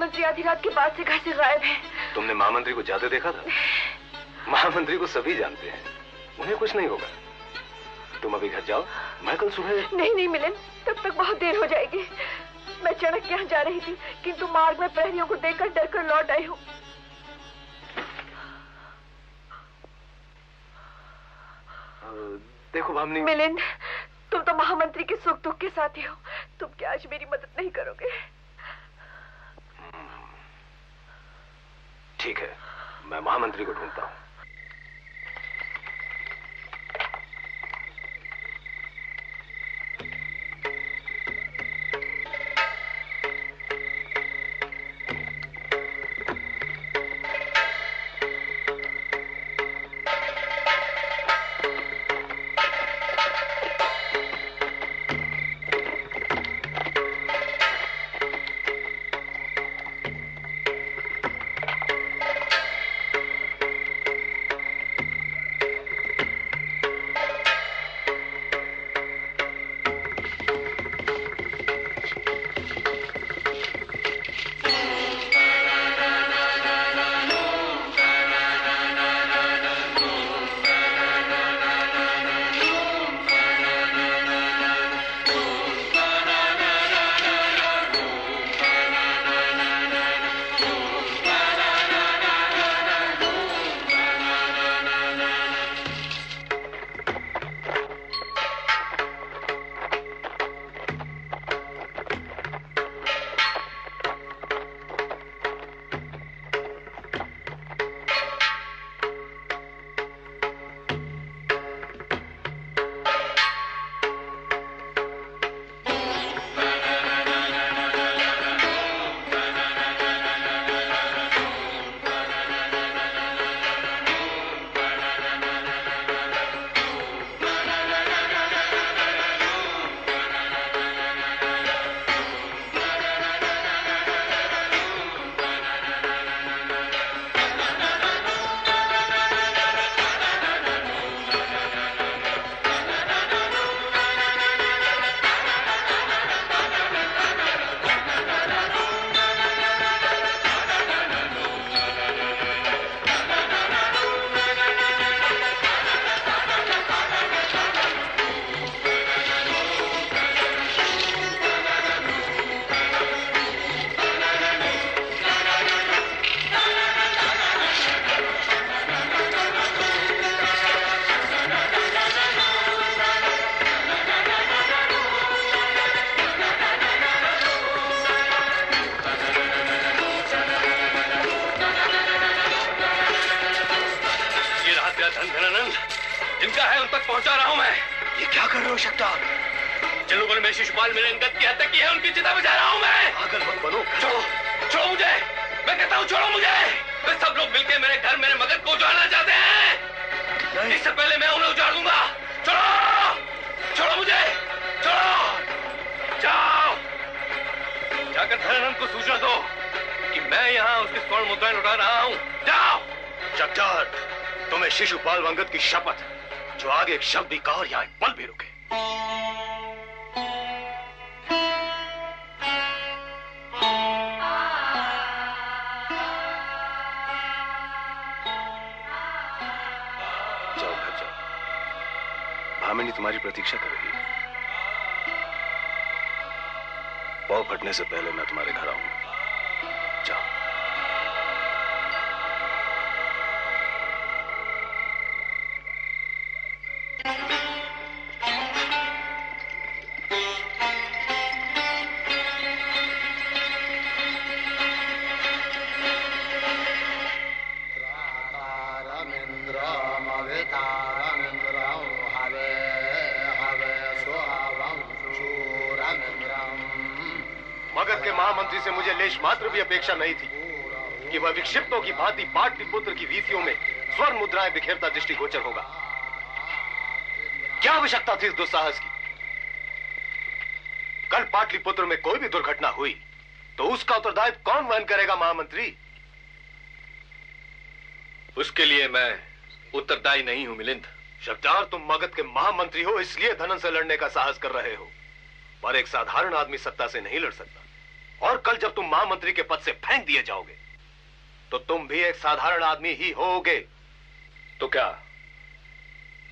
महामंत्री आधी रात के बाद से घर से गायब है। तुमने महामंत्री को जाते देखा था? महामंत्री को सभी जानते हैं, उन्हें कुछ नहीं होगा। तुम अभी घर जाओ, मैं कल सुबह। नहीं मिलन, तब तक बहुत देर हो जाएगी। मैं चढ़क यहाँ जा रही थी, किंतु मार्ग में प्रहरियों को देखकर डरकर लौट आई हूँ। देखो भामिनी। मिलिंद, तुम तो महामंत्री के सुख दुख के साथी हो, तुम क्या आज मेरी मदद नहीं करोगे? ठीक है, मैं महामंत्री को ढूंढता हूँ। शब्द भी कहा और यहाँ एक पल भी रुके। जाओ घर जाओ, भामिनी तुम्हारी प्रतीक्षा कर रही है। पाँव फटने से पहले मैं तुम्हारे घर आऊंगा। जाओ। महामंत्री से मुझे लेश मात्र भी अपेक्षा नहीं थी कि वह विक्षिप्तों की भांति पाटलिपुत्र की वीथियों में स्वर्ण मुद्राएं बिखेरता दृष्टिगोचर होगा। क्या आवश्यकता थी इस दुस्साहस की? कल पाटलिपुत्र में कोई भी दुर्घटना हुई तो उसका उत्तरदायित्व कौन वहन करेगा महामंत्री? उसके लिए मैं उत्तरदायी नहीं हूं मिलिंद। शब्दार, तुम मगध के महामंत्री हो, इसलिए धनन से लड़ने का साहस कर रहे हो, पर एक साधारण आदमी सत्ता से नहीं लड़ सकता। और कल जब तुम महामंत्री के पद से फेंक दिए जाओगे तो तुम भी एक साधारण आदमी ही होगे। तो क्या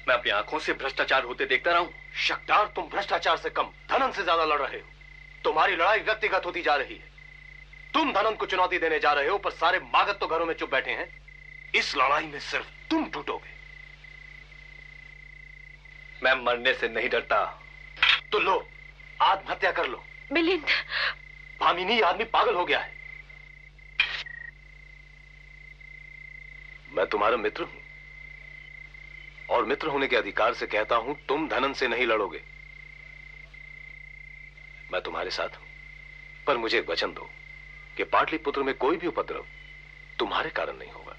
मैं अपनी आंखों से भ्रष्टाचार होते देखता रहूं? शक्तार, तुम भ्रष्टाचार से कम धनन से ज्यादा लड़ रहे हो। तुम्हारी लड़ाई व्यक्तिगत होती जा रही है। तुम धनन को चुनौती देने जा रहे हो, पर सारे मागत तो घरों में चुप बैठे हैं। इस लड़ाई में सिर्फ तुम टूटोगे। मैं मरने से नहीं डरता। तो लो, आत्महत्या कर लो। मिलिंद, भामिनी, आदमी पागल हो गया है। मैं तुम्हारा मित्र हूं और मित्र होने के अधिकार से कहता हूं, तुम धनन से नहीं लड़ोगे। मैं तुम्हारे साथ हूं, पर मुझे एक वचन दो कि पाटलिपुत्र में कोई भी उपद्रव तुम्हारे कारण नहीं होगा।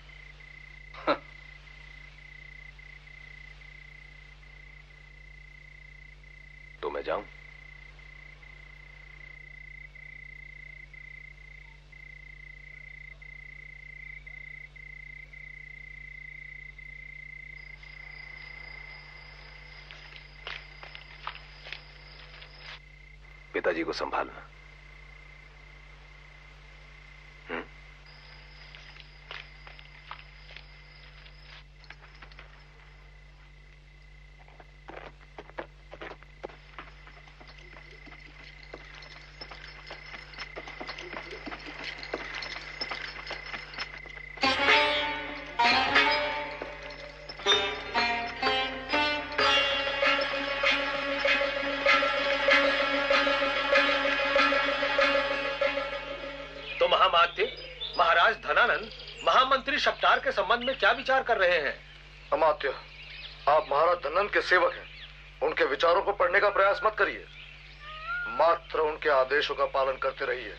तो मैं जाऊं? पिताजी को संभालना। महाराज धनानंद महामंत्री शक्तार के संबंध में क्या विचार कर रहे हैं? अमात्य, आप महाराज धनानंद के सेवक हैं। उनके विचारों को पढ़ने का प्रयास मत करिए, मात्र उनके आदेशों का पालन करते रहिए।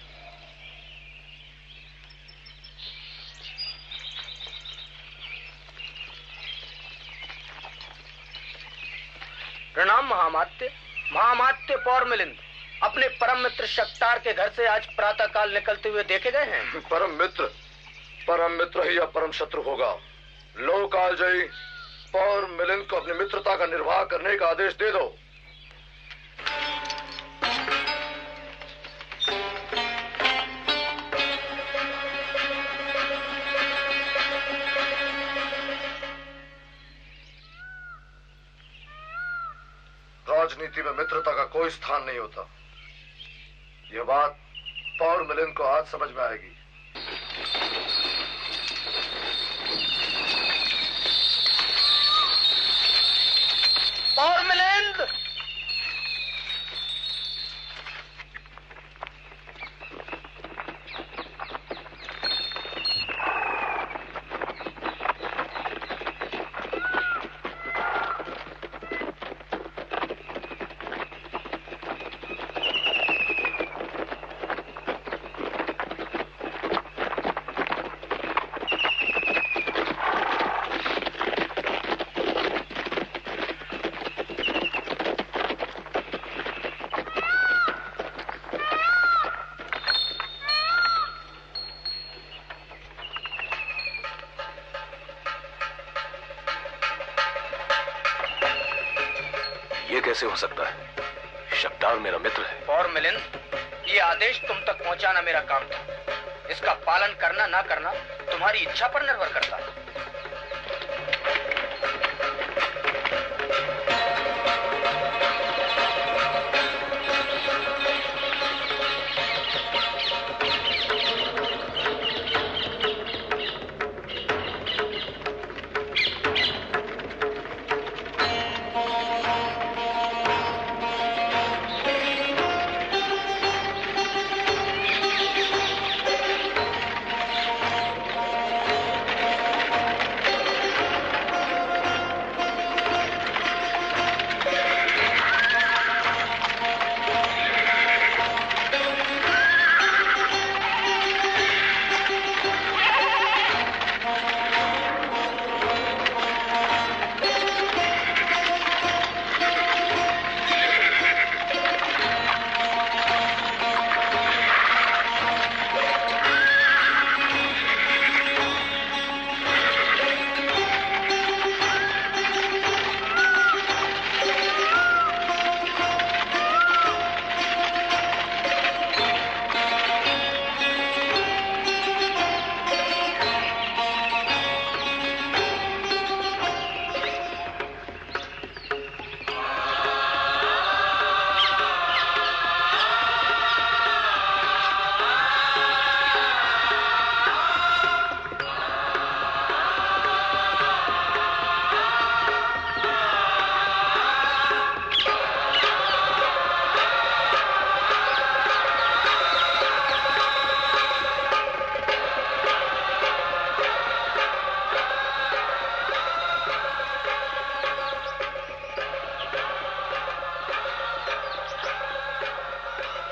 प्रणाम महामात्य। महामात्य पौर मिलिंद अपने परम मित्र शक्तार के घर से आज प्रातः काल निकलते हुए देखे गए हैं। परम मित्र ही या परम शत्रु होगा। लोकालजयी पौर मिलिंद को अपनी मित्रता का निर्वाह करने का आदेश दे दो। राजनीति में मित्रता का कोई स्थान नहीं होता। यह बात पौर मिलिंद को आज समझ में आएगी। पौर मिलिंद, कैसे हो सकता है? शक्तार मेरा मित्र है। पौर मिलिंद, ये आदेश तुम तक पहुंचाना मेरा काम था। इसका पालन करना ना करना तुम्हारी इच्छा पर निर्भर करता है।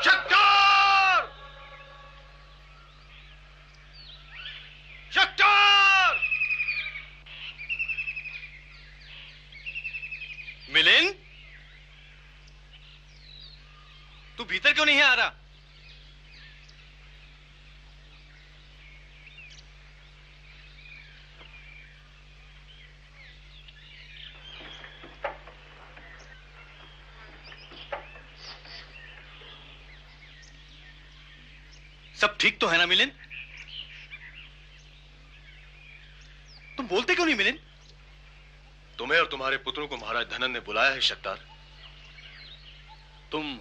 शक्कर! शक्कर! मिलिंद, तू भीतर क्यों नहीं आ रहा? सब ठीक तो है ना मिलिंद? तुम बोलते क्यों नहीं मिलिंद? तुम्हें और तुम्हारे पुत्रों को महाराज धनन ने बुलाया है शक्तार। तुम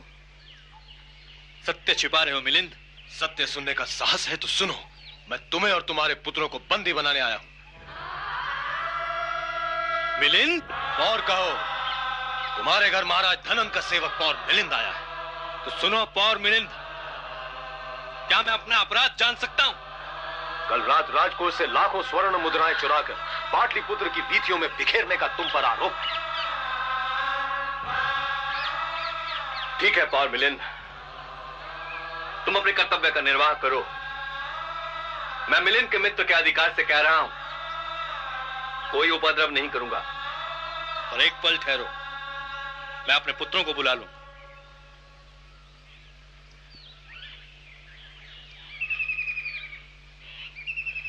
सत्य छिपा रहे हो मिलिंद? सत्य सुनने का साहस है तो सुनो। मैं तुम्हें और तुम्हारे पुत्रों को बंदी बनाने आया हूं। मिलिंद? और कहो, तुम्हारे घर महाराज धनन का सेवक पौर मिलिंद आया है। तो सुनो पौर मिलिंद, क्या मैं अपना अपराध जान सकता हूं? कल रात राजकोष से लाखों स्वर्ण मुद्राएं चुराकर पाटलिपुत्र की वीथियों में बिखेरने का तुम पर आरोप है। ठीक है पौर मिलिंद, तुम अपने कर्तव्य का निर्वाह करो। मैं मिलिंद के मित्र के अधिकार से कह रहा हूं, कोई उपद्रव नहीं करूंगा। और एक पल ठहरो, मैं अपने पुत्रों को बुला लूं।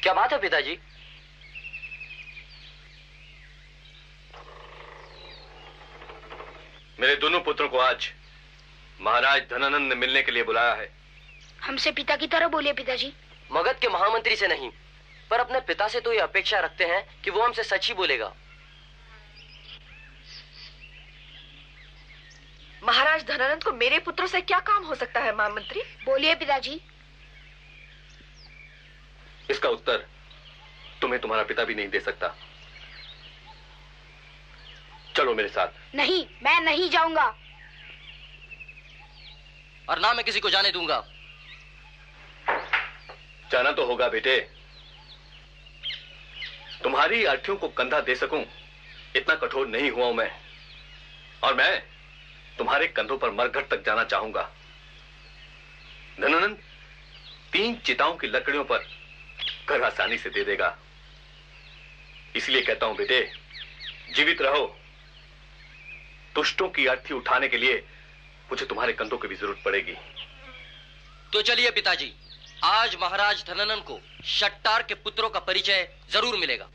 क्या बात है पिताजी? मेरे दोनों पुत्रों को आज महाराज धनानंद ने मिलने के लिए बुलाया है। हमसे पिता की तरह बोलिए पिताजी। मगध के महामंत्री से नहीं, पर अपने पिता से तो ये अपेक्षा रखते हैं कि वो हमसे सच ही बोलेगा। महाराज धनानंद को मेरे पुत्रों से क्या काम हो सकता है महामंत्री? बोलिए पिताजी। इसका उत्तर तुम्हें तुम्हारा पिता भी नहीं दे सकता। चलो मेरे साथ। नहीं, मैं नहीं जाऊंगा। और ना मैं किसी को जाने दूंगा। जाना तो होगा बेटे। तुम्हारी अर्थों को कंधा दे सकूं इतना कठोर नहीं हुआ हूं मैं। और मैं तुम्हारे कंधों पर मरघट तक जाना चाहूंगा। धनानंद 3 चिताओं की लकड़ियों पर घर आसानी से दे देगा। इसलिए कहता हूं बेटे, जीवित रहो। दुष्टों की अर्थी उठाने के लिए मुझे तुम्हारे कंधों की भी जरूरत पड़ेगी। तो चलिए पिताजी, आज महाराज धनानंद को शट्टार के पुत्रों का परिचय जरूर मिलेगा।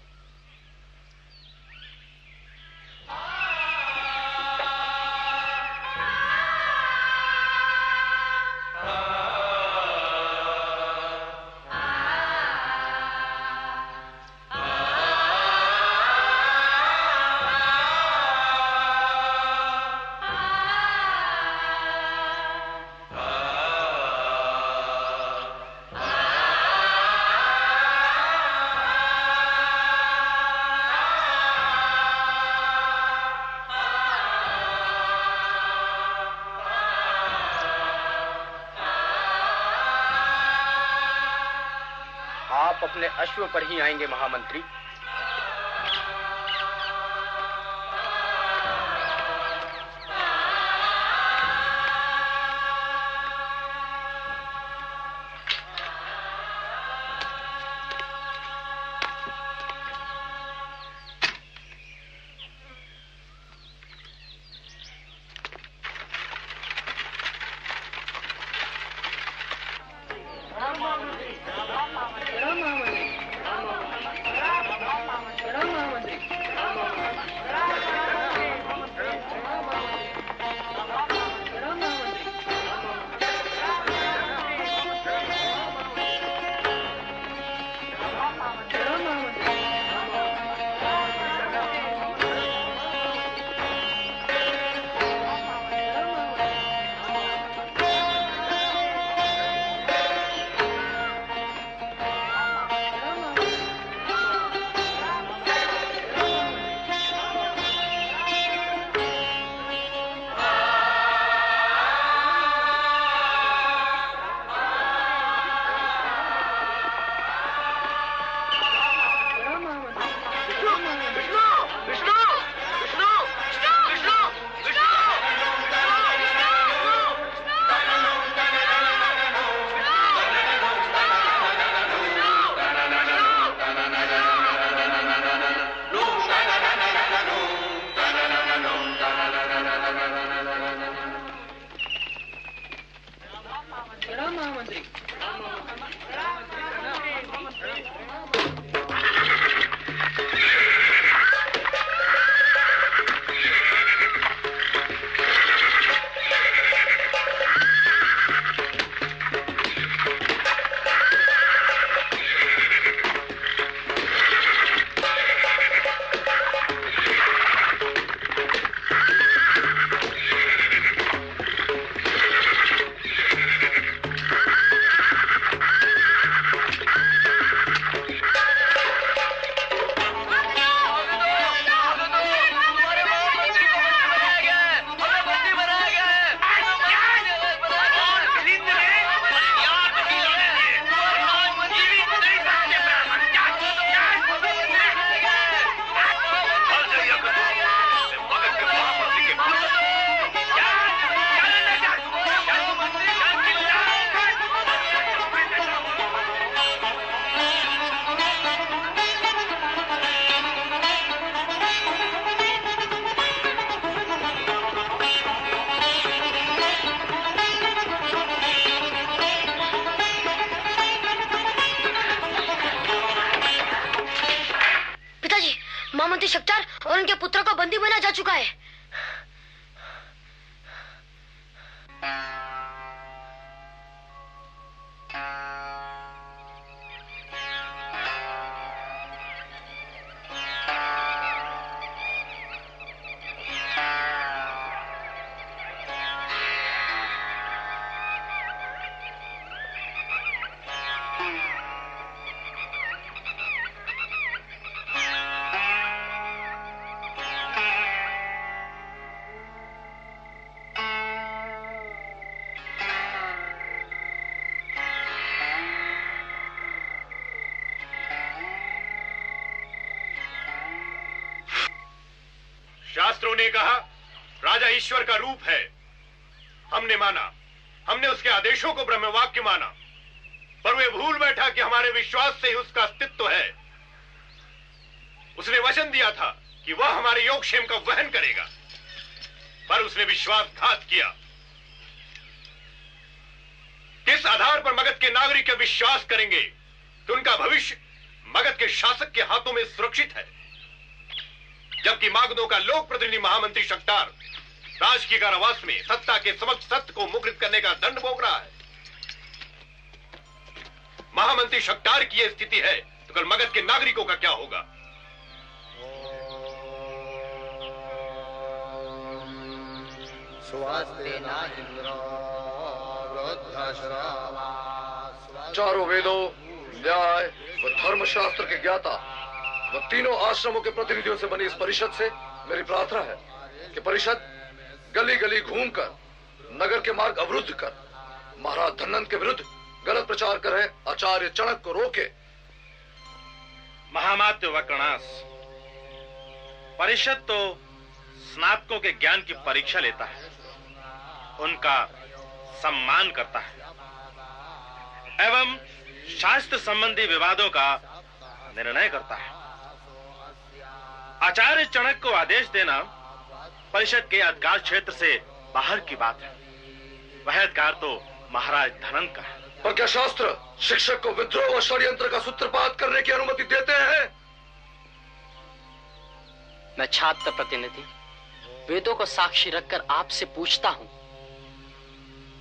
अपने अश्व पर ही आएंगे महामंत्री। महामंत्री शक्तार और उनके पुत्रों को बंदी बना जा चुका है। शास्त्रों ने कहा राजा ईश्वर का रूप है। हमने माना, हमने उसके आदेशों को ब्रह्मवाक्य माना, पर वे भूल बैठा कि हमारे विश्वास से ही उसका अस्तित्व है। उसने वचन दिया था कि वह हमारे योगक्षेम का वहन करेगा, पर उसने विश्वासघात किया। किस आधार पर मगध के नागरिक विश्वास करेंगे कि उनका भविष्य मगध के शासक के हाथों में सुरक्षित है, जबकि मागधों का लोक प्रतिनिधि महामंत्री शक्तार राज की कारावास में सत्ता के समक्ष सत्य को मुखरित करने का दंड भोग रहा है। महामंत्री शक्तार की यह स्थिति है तो कल मगध के नागरिकों का क्या होगा? चारों वेदों, न्याय व धर्मशास्त्र के ज्ञाता व तीनों आश्रमों के प्रतिनिधियों से बनी इस परिषद से मेरी प्रार्थना है कि परिषद गली गली घूमकर नगर के मार्ग अवरुद्ध कर महाराज धननंद के विरुद्ध गलत प्रचार कर रहे आचार्य चणक को रोके। महामात्य वक्रनाश, परिषद तो स्नातकों के ज्ञान की परीक्षा लेता है, उनका सम्मान करता है एवं शास्त्र संबंधी विवादों का निर्णय करता है। आचार्य चणक को आदेश देना परिषद के अधिकार क्षेत्र से बाहर की बात है। वह अधिकार तो महाराज धनंद का है। पर क्या शास्त्र शिक्षक को विद्रोह व षड्यंत्र का सूत्रपात करने की अनुमति देते हैं? मैं छात्र प्रतिनिधि वेदों को साक्षी रखकर आपसे पूछता हूं,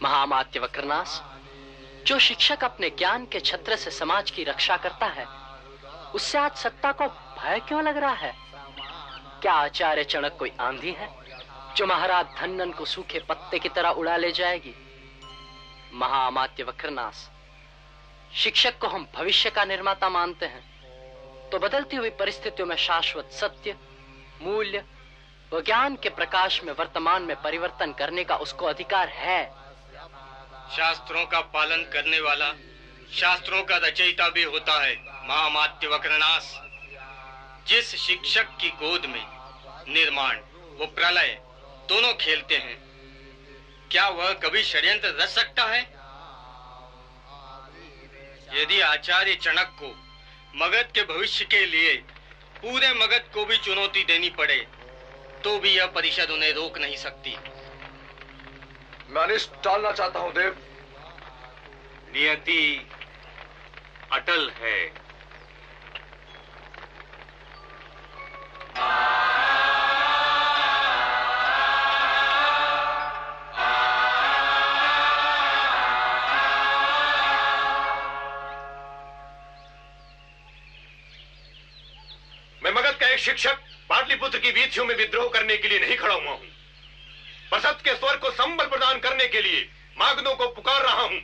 महामात्य वक्रनाश, जो शिक्षक अपने ज्ञान के छत्र से समाज की रक्षा करता है, उससे आज सत्ता को भय क्यों लग रहा है? क्या आचार्य चणक कोई आंधी है जो महाराज धननंद को सूखे पत्ते की तरह उड़ा ले जाएगी? महामात्य वक्रनाश, शिक्षक को हम भविष्य का निर्माता मानते हैं, तो बदलती हुई परिस्थितियों में शाश्वत सत्य, मूल्य व ज्ञान के प्रकाश में वर्तमान में परिवर्तन करने का उसको अधिकार है। शास्त्रों का पालन करने वाला शास्त्रों का रचयिता भी होता है। महामात्य वक्रनाश, जिस शिक्षक की गोद में निर्माण व प्रलय दोनों खेलते हैं, क्या वह कभी षड्यंत्र रच सकता है? यदि आचार्य चणक को मगध के भविष्य के लिए पूरे मगध को भी चुनौती देनी पड़े, तो भी यह परिषद उन्हें रोक नहीं सकती। मैं अनिष्ट टालना चाहता हूं देव। नियति अटल है। मैं मगध का एक शिक्षक पाटलिपुत्र की वीथियों में विद्रोह करने के लिए नहीं खड़ा हुआ हूं, पर सत्य के स्वर को संबल प्रदान करने के लिए मागधों को पुकार रहा हूं,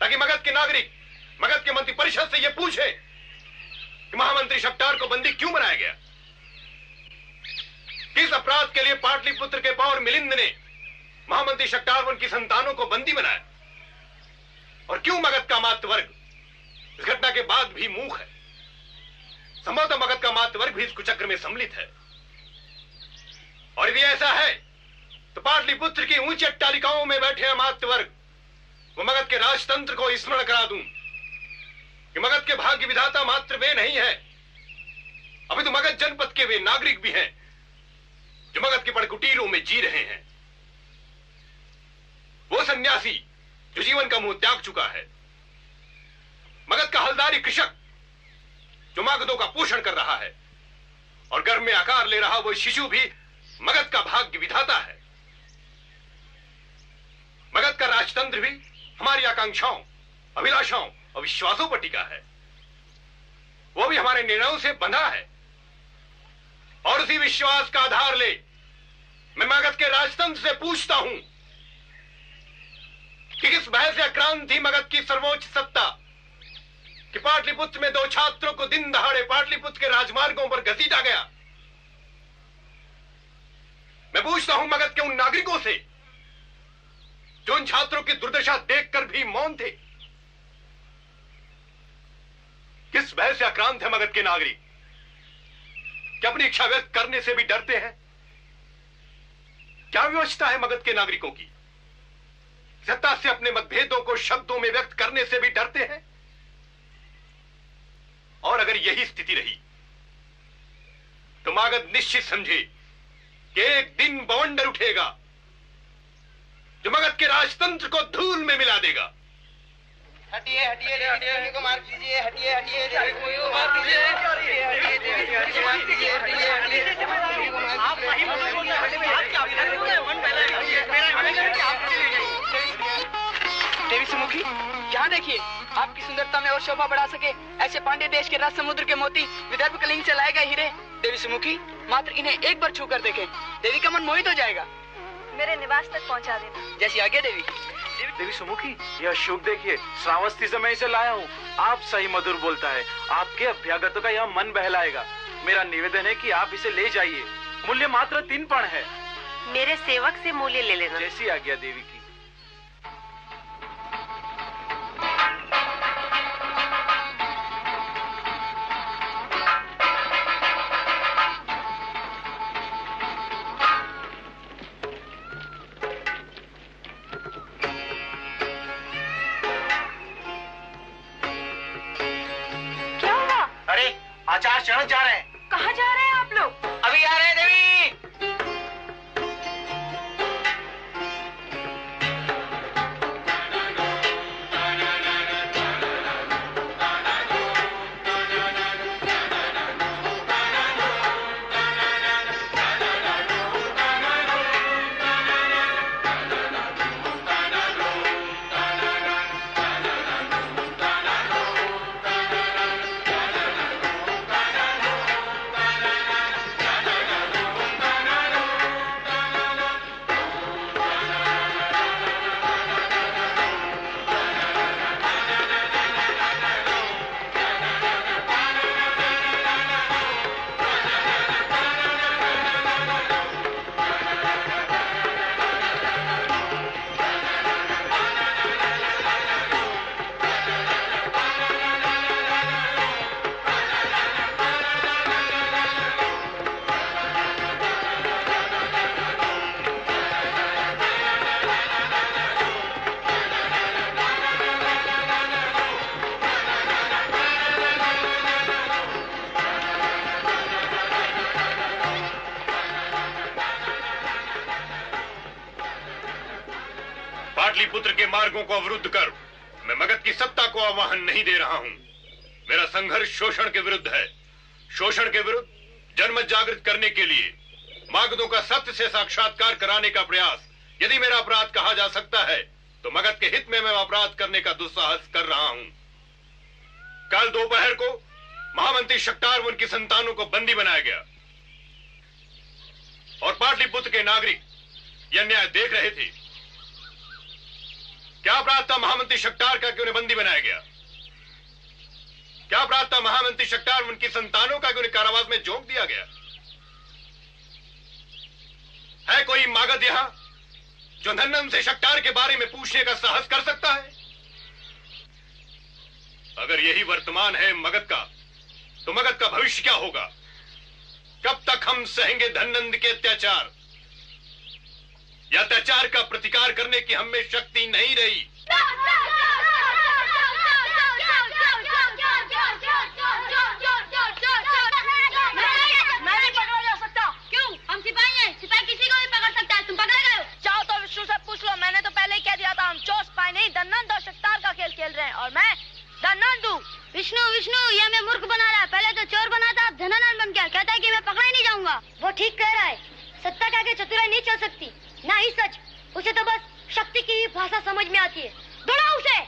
ताकि मगध के नागरिक मगध के मंत्री परिषद से यह पूछे कि महामंत्री शक्तार को बंदी क्यों बनाया गया। किस अपराध के लिए पाटलिपुत्र के पौर मिलिंद ने महामंत्री शक्तार उनकी संतानों को बंदी बनाया, और क्यों मगध का मातृ वर्ग इस घटना के बाद भी मूक है। संभवतः मगध का मातृ वर्ग भी इस कुचक्र में सम्मिलित है, और यदि ऐसा है तो पाटलिपुत्र की ऊंची अट्टालिकाओं में बैठे हैं मातृ वर्ग, वो मगध के राजतंत्र को स्मरण करा दूं कि मगध के भाग्य विधाता मात्र वे नहीं है, अभी तो मगध जनपद के वे नागरिक भी हैं जो मगध के पड़कुटीरों में जी रहे हैं। वो सन्यासी जो जीवन का मुंह त्याग चुका है, मगध का हलदारी कृषक जो मगधों का पोषण कर रहा है, और गर्भ में आकार ले रहा वो शिशु भी मगध का भाग्य विधाता है। मगध का राजतंत्र भी हमारी आकांक्षाओं, अभिलाषाओं और विश्वासों पर टिका है। वो भी हमारे निर्णयों से बंधा है और उसी विश्वास का आधार ले मैं मगध के राजतंत्र से पूछता हूं कि किस भय से आक्रांत थी मगध की सर्वोच्च सत्ता कि पाटलिपुत्र में 2 छात्रों को दिन दहाड़े पाटलिपुत्र के राजमार्गों पर घसीटा गया। मैं पूछता हूं मगध के उन नागरिकों से जो उन छात्रों की दुर्दशा देखकर भी मौन थे। किस भय से आक्रांत है मगध के नागरिक? क्या अपनी इच्छा व्यक्त करने से भी डरते हैं? क्या विवशता है मगध के नागरिकों की? सत्ता से अपने मतभेदों को शब्दों में व्यक्त करने से भी डरते हैं? और अगर यही स्थिति रही तो मगध निश्चित समझे कि एक दिन बवंडर उठेगा जो मगध के राजतंत्र को धूल में मिला देगा। हटिए हटिए देवी को मार दीजिए, हटिए हटिए देवी को मार दीजिए, देवी सुमुखी यहाँ देखिए, आपकी सुंदरता में और शोभा बढ़ा सके ऐसे पांडे देश के राज समुद्र के मोती, विदर्भ कलिंग से लाए गए हीरे। देवी सुमुखी मात्र इन्हें एक बार छू कर देखें, देवी का मन मोहित हो जाएगा। मेरे निवास तक पहुंचा देना। जैसी आज्ञा देवी। देवी सुमुखी, यह शुभ देखिए, श्रावस्ती से मैं इसे लाया हूँ। आप सही मधुर बोलता है, आपके अभ्यागतों का यह मन बहलाएगा। मेरा निवेदन है कि आप इसे ले जाइए, मूल्य मात्र 3 पण है। मेरे सेवक से मूल्य ले लेना। जैसी आज्ञा देवी की। आचार्य चरण जा रहे हैं। कहाँ जा रहे हैं आप लोग? अभी आ रहे हैं देवी। पाटलिपुत्र के मार्गों को अवरुद्ध कर मैं मगध की सत्ता को आवाहन नहीं दे रहा हूं। मेरा संघर्ष शोषण के विरुद्ध है। शोषण के विरुद्ध जनमत जागृत करने के लिए मागधों का सत्य से साक्षात्कार कराने का प्रयास यदि मेरा अपराध कहा जा सकता है तो मगध के हित में मैं अपराध करने का दुस्साहस कर रहा हूं। कल दोपहर को महामंत्री शक्टार व उनकी संतानों को बंदी बनाया गया और पाटलिपुत्र के नागरिक यह न्याय देख रहे थे। क्या अपराध था महामंत्री शक्टार का कि उन्हें बंदी बनाया गया? क्या अपराध था महामंत्री शक्टार व उनकी संतानों का कि उन्हें कारावास में झोंक दिया गया? है कोई मागध यहां जो धन्नन से शक्टार के बारे में पूछने का साहस कर सकता है? अगर यही वर्तमान है मगध का तो मगध का भविष्य क्या होगा? कब तक हम सहेंगे धननंद के अत्याचार? या अत्याचार का प्रतिकार करने की हम में शक्ति नहीं रही। मैं नहीं पकड़ा जा सकता। क्यों? हम सिपाही हैं, सिपाही किसी को भी पकड़ सकता है। तुम पकड़े गए हो? चाहो तो विष्णु से पूछ लो, मैंने तो पहले ही कह दिया था हम चोर सिपाही नहीं धननंद और शक्टार का खेल खेल रहे हैं और मैं धननंद हूँ। विष्णु विष्णु ये हमें मूर्ख बना रहा है। पहले तो चोर बना था, अब धननंद बन गया। कहता है कि मैं पकड़ा ही करूंगा। वो ठीक कह रहा है, सत्ता के आगे चतुराई नहीं चल सकती, ना ही सच। उसे तो बस शक्ति की ही भाषा समझ में आती है। दौड़ाओ उसे।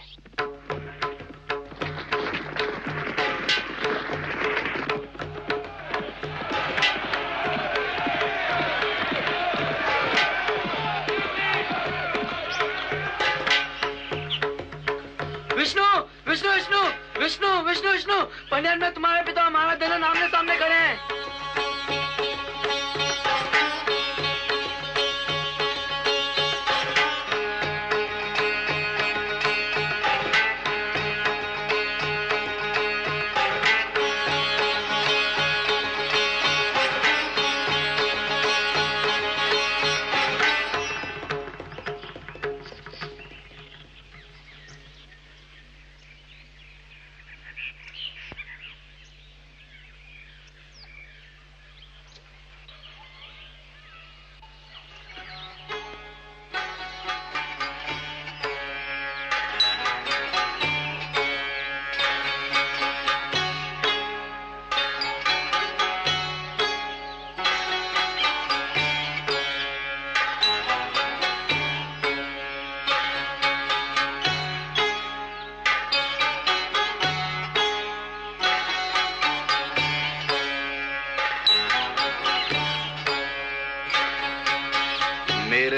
विष्णु विष्णु विष्णु विष्णु विष्णु विष्णु पंडित में तुम्हारे पिता हमारा धनन आमने सामने खड़े हैं।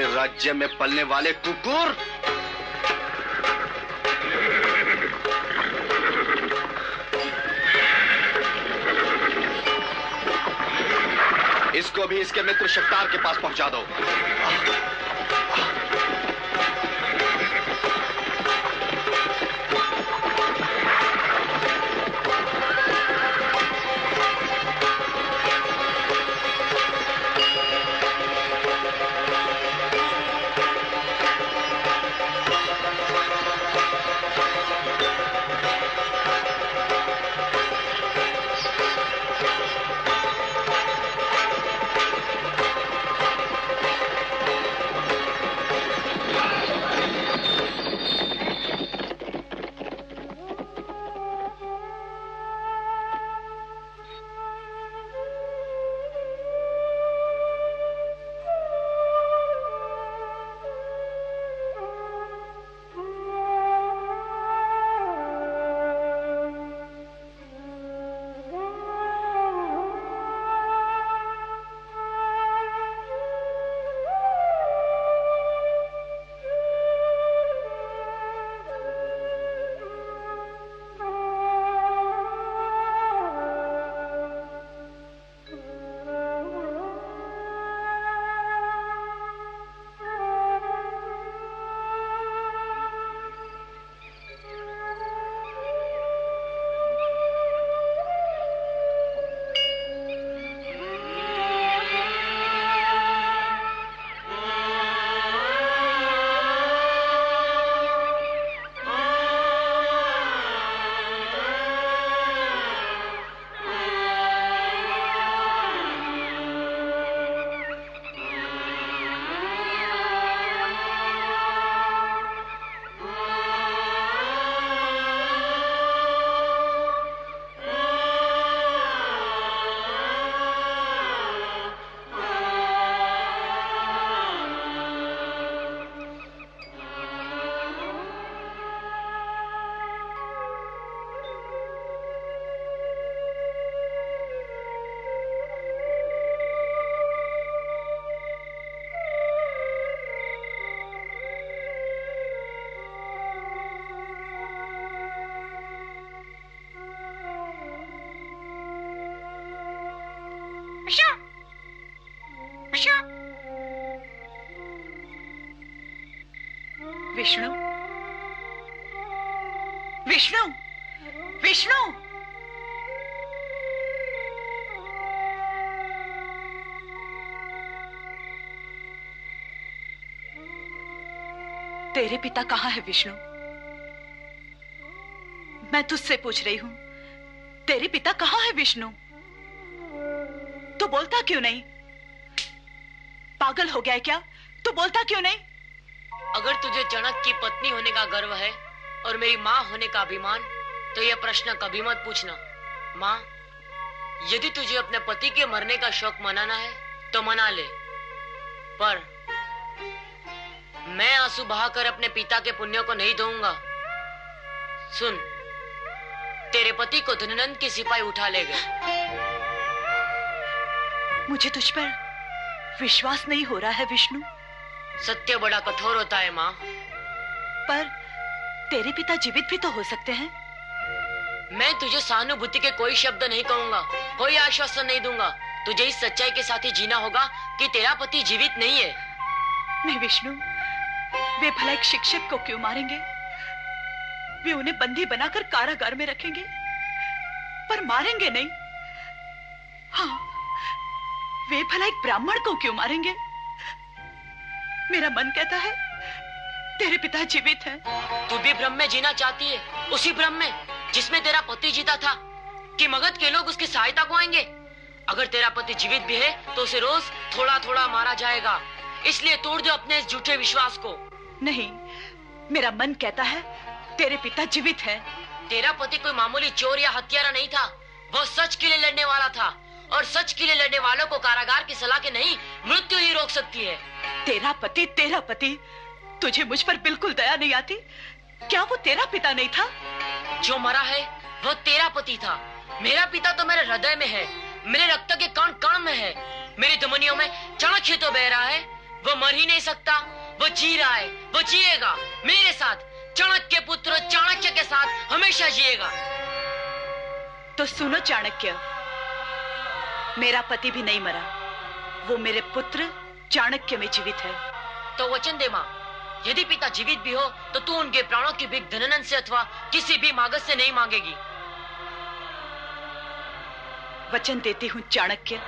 राज्य में पलने वाले कुकुर, इसको भी इसके मित्र शक्तार के पास पहुंचा दो। विष्णु विष्णु विष्णु तेरे पिता कहाँ है विष्णु? मैं तुझसे पूछ रही हूँ, तेरे पिता कहाँ है विष्णु? तू बोलता क्यों नहीं? पागल हो गया है क्या? तू बोलता क्यों नहीं? अगर तुझे चणक की पत्नी होने का गर्व है और मेरी माँ होने का अभिमान, तो यह प्रश्न कभी मत पूछना। माँ, यदि तुझे अपने पति के मरने का शौक मनाना है तो मना ले, पर मैं आंसू बहाकर अपने पिता के पुण्यों को नहीं दूंगा। सुन, तेरे पति को धननंद के सिपाही उठा ले गए। मुझे तुझ पर विश्वास नहीं हो रहा है विष्णु। सत्य बड़ा कठोर होता है माँ। पर तेरे पिता जीवित भी तो हो सकते हैं। मैं तुझे सहानुभूति के कोई शब्द नहीं कहूंगा, कोई आश्वासन नहीं दूंगा। तुझे इस सच्चाई के साथ ही जीना होगा कि तेरा पति जीवित नहीं है। नहीं विष्णु, वे भला एक शिक्षक को क्यों मारेंगे? वे उन्हें बंदी बनाकर कारागार में रखेंगे, पर मारेंगे नहीं। हाँ, वे भला एक ब्राह्मण को क्यों मारेंगे? मेरा मन कहता है तेरे पिता जीवित हैं। तू भी भ्रम में जीना चाहती है, उसी भ्रम में जिसमें तेरा पति जीता था कि मगध के लोग उसकी सहायता को आएंगे। अगर तेरा पति जीवित भी है तो उसे रोज थोड़ा थोड़ा मारा जाएगा। इसलिए तोड़ दो अपने इस झूठे विश्वास को। नहीं, मेरा मन कहता है तेरे पिता जीवित हैं। तेरा पति कोई मामूली चोर या हत्यारा नहीं था, वो सच के लिए लड़ने वाला था, और सच के लिए लड़ने वालों को कारागार की सलाह के नहीं, मृत्यु ही रोक सकती है। तेरा पति, तुझे मुझ पर बिल्कुल दया नहीं आती? क्या वो तेरा पिता नहीं था? जो मरा है वो तेरा पति था। मेरा पिता तो मेरे हृदय में है, मेरे रक्त के कण कण में है, मेरी धमनियों में चाणक्य तो बह रहा है। वो मर ही नहीं सकता, वो जी रहा है, वो जिएगा मेरे साथ। चाणक्य पुत्र चाणक्य के साथ हमेशा जिएगा। तो सुनो चाणक्य, मेरा पति भी नहीं मरा, वो मेरे पुत्र चाणक्य में जीवित है। तो वचन दे माँ, यदि पिता जीवित भी हो तो तू उनके प्राणों की भीख धननंद से अथवा किसी भी मागध से नहीं मांगेगी। वचन देती हूँ चाणक्य।